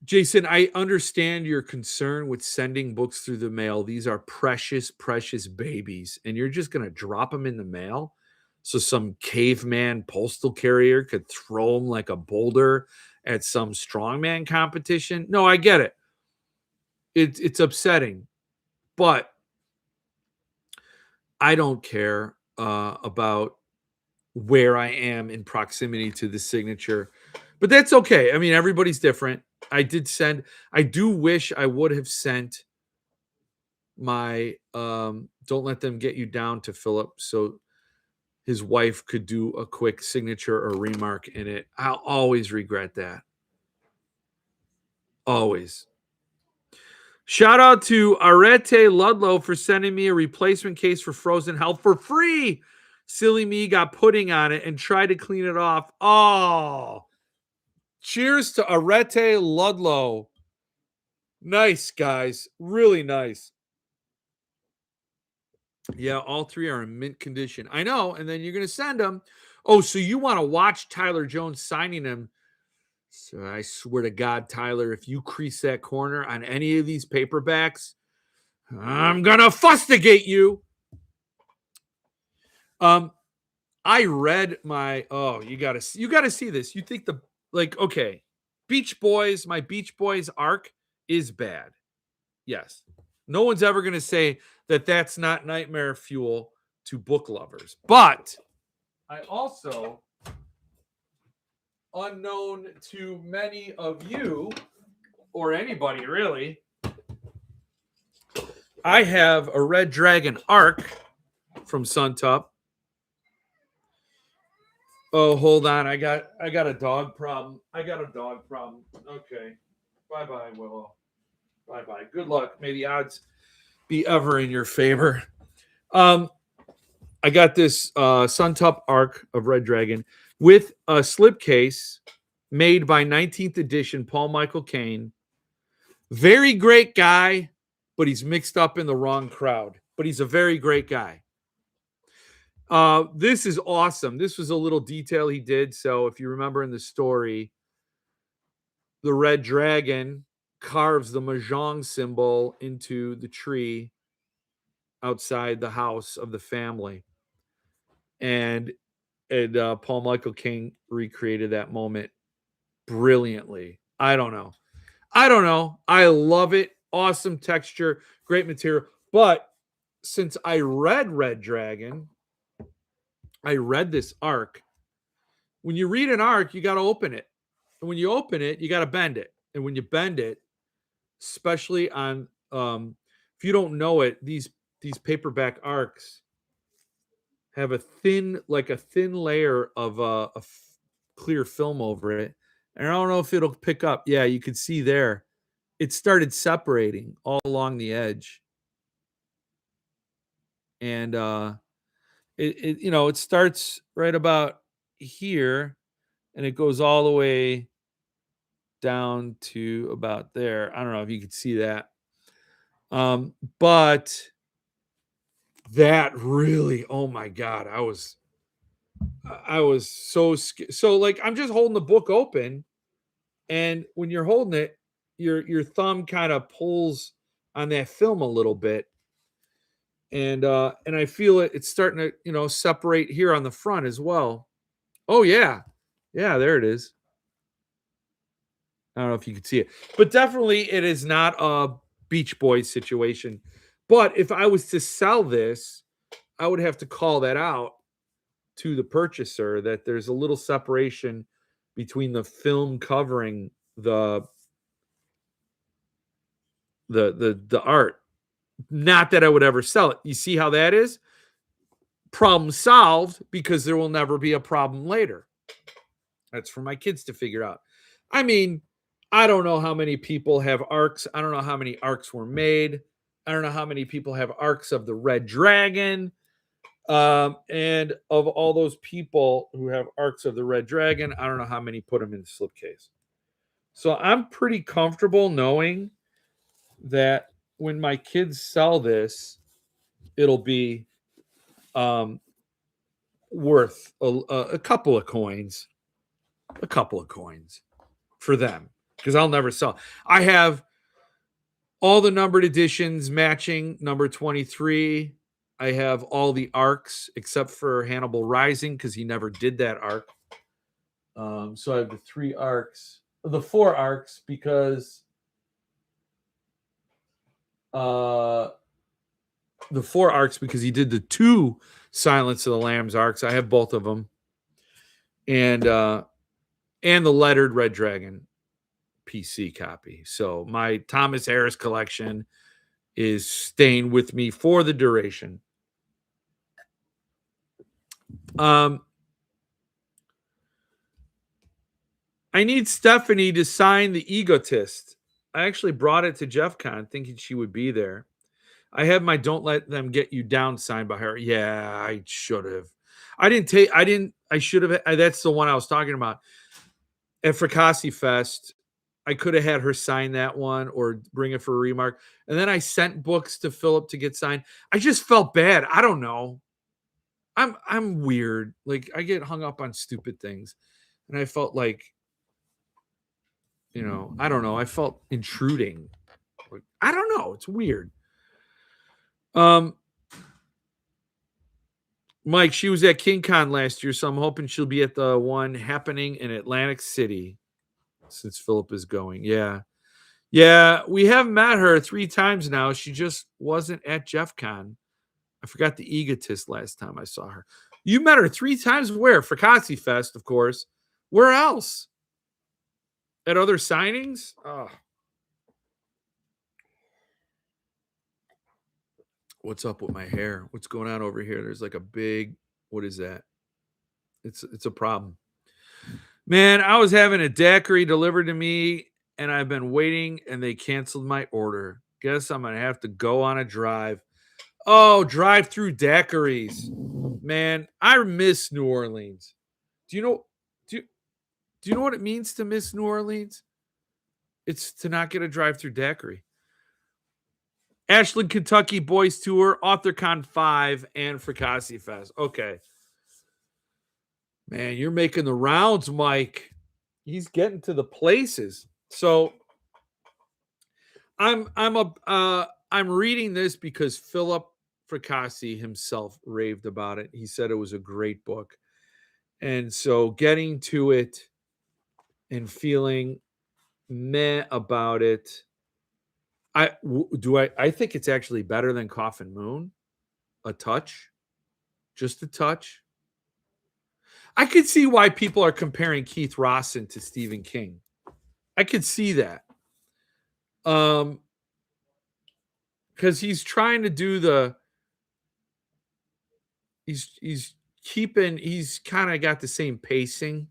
Jason, I understand your concern with sending books through the mail. These are precious, precious babies, and you're just going to drop them in the mail so some caveman postal carrier could throw them like a boulder at some strongman competition. No, I get it. It's upsetting, but I don't care about where I am in proximity to the signature. But that's okay. I mean, everybody's different. I do wish I would have sent my Don't Let Them Get You Down to Philip so his wife could do a quick signature or remark in it. I'll always regret that. Always. Shout out to Arete Ludlow for sending me a replacement case for Frozen Hell for free. Silly me got pudding on it and tried to clean it off. Oh, cheers to Arete Ludlow. Nice, guys. Really nice. Yeah, all 3 are in mint condition. I know. And then you're going to send them. Oh, so you want to watch Tyler Jones signing them. So I swear to God, Tyler, if you crease that corner on any of these paperbacks, I'm going to fustigate you. I read my, you got to see this. You think okay, my Beach Boys arc is bad. Yes. No one's ever going to say that that's not nightmare fuel to book lovers. But I also, unknown to many of you or anybody really, I have a Red Dragon arc from Suntup. Oh, hold on. I got a dog problem. Okay. Bye-bye, Willow. Bye-bye. Good luck. May the odds be ever in your favor. I got this Suntup arc of Red Dragon with a slipcase made by 19th edition Paul Michael Caine. Very great guy, but he's mixed up in the wrong crowd. But he's a very great guy. This is awesome. This was a little detail he did. So if you remember in the story, the Red Dragon carves the Mahjong symbol into the tree outside the house of the family. and Paul Michael King recreated that moment brilliantly. I don't know. I love it. Awesome texture, great material. But since I read Red Dragon, I read this arc. When you read an arc, you got to open it. And when you open it, you got to bend it. And when you bend it, especially on if you don't know it, these paperback arcs have a thin layer of clear film over it. And I don't know if it'll pick up. Yeah, you can see there. It started separating all along the edge. And it starts right about here and it goes all the way down to about there. I don't know if you could see that. But that really, oh my God, I was so scared. So like I'm just holding the book open, and when you're holding it, your thumb kind of pulls on that film a little bit. And I feel it's starting to, separate here on the front as well. Oh yeah. Yeah, there it is. I don't know if you can see it, but definitely it is not a Beach Boys situation. But if I was to sell this, I would have to call that out to the purchaser that there's a little separation between the film covering the art. Not that I would ever sell it. You see how that is? Problem solved, because there will never be a problem later. That's for my kids to figure out. I mean, I don't know how many people have arcs. I don't know how many arcs were made. I don't know how many people have arcs of the Red Dragon. And of all those people who have arcs of the Red Dragon, I don't know how many put them in the slipcase. So I'm pretty comfortable knowing that when my kids sell this, it'll be worth a couple of coins. A couple of coins for them, because I'll never sell. I have all the numbered editions matching number 23. I have all the arcs except for Hannibal Rising, because he never did that arc. So I have the 4 arcs, because the 4 arcs because he did the 2 Silence of the Lambs arcs. I have both of them, and the lettered Red Dragon PC copy. So my Thomas Harris collection is staying with me for the duration. I need Stephanie to sign The Egotist. I actually brought it to Jeff Con thinking she would be there. I have my Don't Let Them Get You Down signed by her. Yeah, I should have. I should have. That's the one I was talking about. At Fracassi Fest, I could have had her sign that one or bring it for a remark. And then I sent books to Philip to get signed. I just felt bad. I don't know. I'm weird. Like, I get hung up on stupid things. And I felt like, I don't know. I felt intruding. Like, I don't know. It's weird. Mike, she was at King Con last year, so I'm hoping she'll be at the one happening in Atlantic City since Philip is going. Yeah. Yeah, we have met her 3 times now. She just wasn't at Jeff Con. I forgot The Egotist last time I saw her. You met her 3 times where? Fracassi Fest, of course. Where else? At other signings? Oh. What's up with my hair? What's going on over here? There's like a big, what is that? It's a problem. Man, I was having a daiquiri delivered to me, and I've been waiting, and they canceled my order. Guess I'm going to have to go on a drive. Oh, drive-through daiquiris. Man, I miss New Orleans. Do you know what it means to miss New Orleans? It's to not get a drive-through daiquiri. Ashland, Kentucky Boys Tour, AuthorCon 5, and Fracassi Fest. Okay. Man, you're making the rounds, Mike. He's getting to the places. So I'm reading this because Philip Fracassi himself raved about it. He said it was a great book. And so getting to it and feeling meh about it, I think it's actually better than Coffin Moon, a touch, just a touch. I could see why people are comparing Keith Rawson to Stephen King. I could see that. Because he's trying to do he's kind of got the same pacing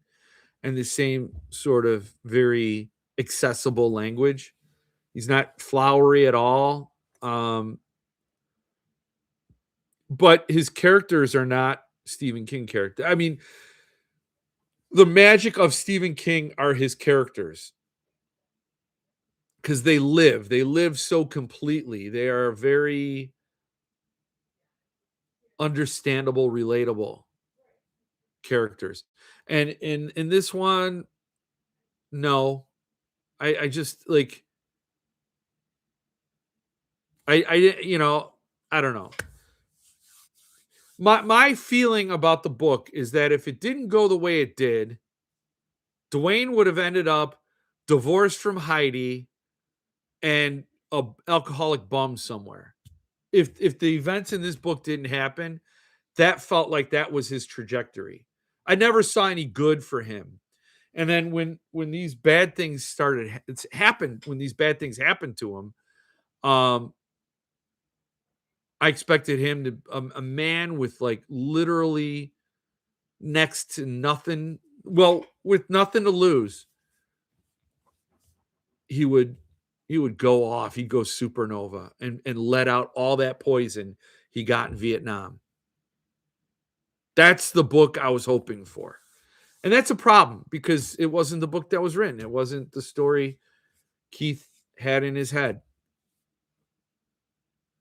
and the same sort of very accessible language. He's not flowery at all. But his characters are not Stephen King characters. I mean, the magic of Stephen King are his characters because they live so completely. They are very understandable, relatable characters. And in this one, no, I just like I I don't know. My feeling about the book is that if it didn't go the way it did, Dwayne would have ended up divorced from Heidi and a alcoholic bum somewhere. If the events in this book didn't happen, that felt like that was his trajectory. I never saw any good for him. And then when these bad things started, it's happened when these bad things happened to him. I expected him to a man with like literally next to nothing. Well, with nothing to lose, he would go off. He'd go supernova and let out all that poison he got in Vietnam. That's the book I was hoping for. And that's a problem because it wasn't the book that was written. It wasn't the story Keith had in his head.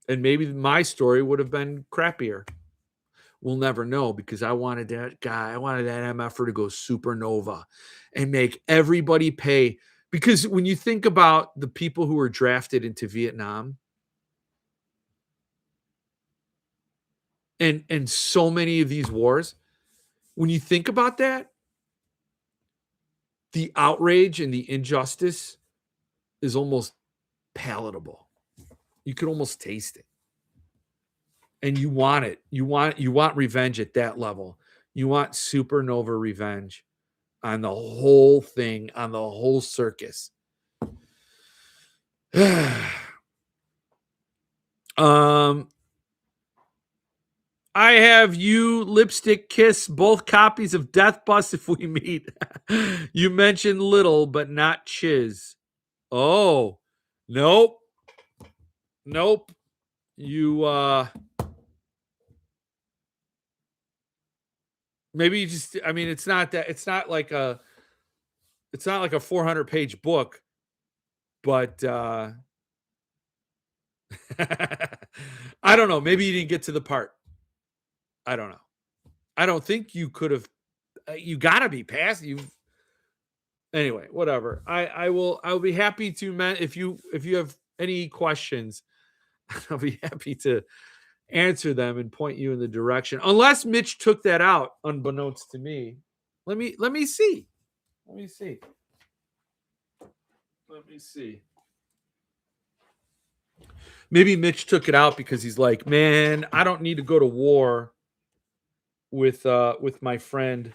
And maybe my story would have been crappier. We'll never know because I wanted that MFer to go supernova and make everybody pay. Because when you think about the people who were drafted into Vietnam, and so many of these wars, when you think about that, the outrage and the injustice is almost palatable. You could almost taste it. And you want it. You want revenge at that level. You want supernova revenge on the whole thing, on the whole circus. I have you, Lipstick Kiss, both copies of Death Bus if we meet. You mentioned Little, but not Chiz. Oh, nope. Nope. You maybe you just I mean it's not like a 400-page book, but I don't know. Maybe you didn't get to the part. I don't know. I don't think you could have. You got to be past. Anyway. Whatever. I'll be happy to if you have any questions, I'll be happy to answer them and point you in the direction. Unless Mitch took that out, unbeknownst to me. Let me see. Let me see. Let me see. Maybe Mitch took it out because he's like, man, I don't need to go to war with my friend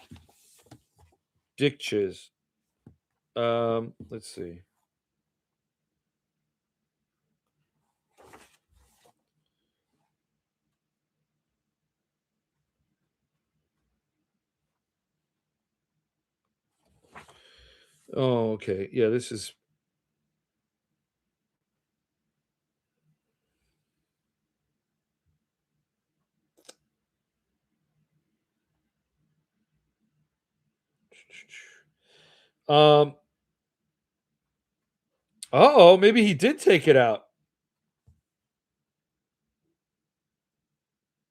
Dick Chiz. Let's see. Oh, okay. Yeah, this is um oh, maybe he did take it out.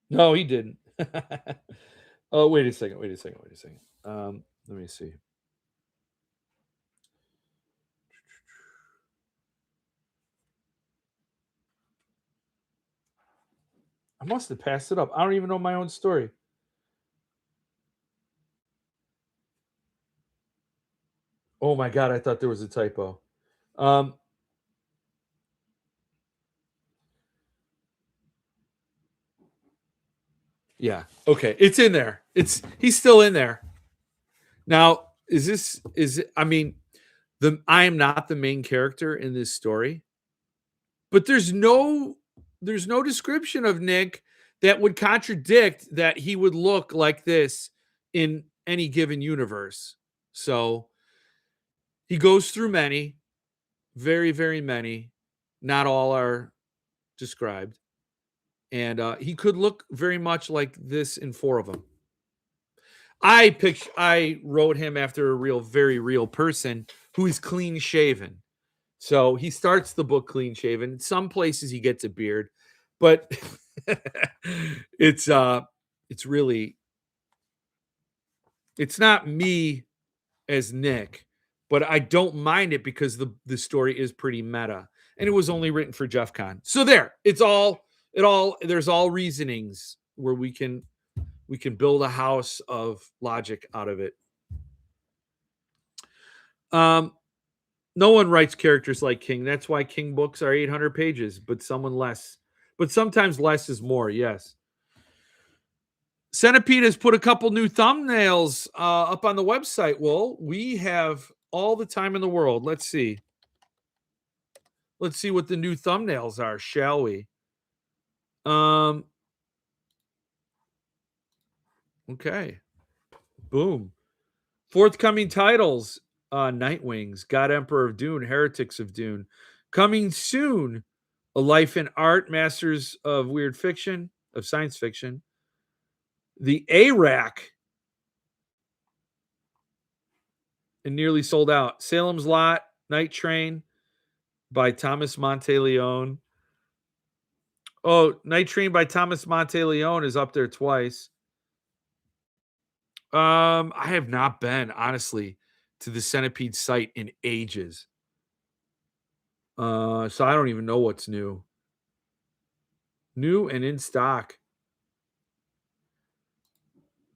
No, he didn't. Oh, wait a second. Let me see. I must have passed it up. I don't even know my own story. Oh my God, I thought there was a typo. Yeah. Okay. It's in there. He's still in there. Now, I mean, I am not the main character in this story, but there's no description of Nick that would contradict that he would look like this in any given universe. So he goes through many, very, very many. Not all are described. And he could look very much like this in 4 of them. I wrote him after a very real person who is clean shaven. So he starts the book clean shaven. Some places he gets a beard, but it's really, it's not me as Nick, but I don't mind it because the story is pretty meta, and it was only written for Jeff Kahn. So there's all reasonings where we can build a house of logic out of it. No one writes characters like King. That's why King books are 800 pages, but sometimes less is more. Yes. Centipede has put a couple new thumbnails up on the website. Well, we have all the time in the world. Let's see what the new thumbnails are, shall we? Okay. Boom. Forthcoming titles: Nightwings, God Emperor of Dune, Heretics of Dune. Coming soon: A Life in Art, Masters of Weird Fiction, of Science Fiction. The A-Rack, and nearly sold out. Salem's Lot, Night Train by Thomas Monteleone. Oh, Night Train by Thomas Monteleone is up there twice. I have not been, honestly, to the Centipede site in ages. So I don't even know what's new. New and in stock.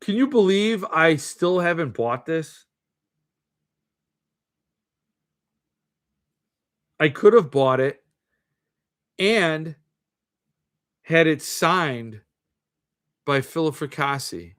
Can you believe I still haven't bought this? I could have bought it and had it signed by Philip Fracassi.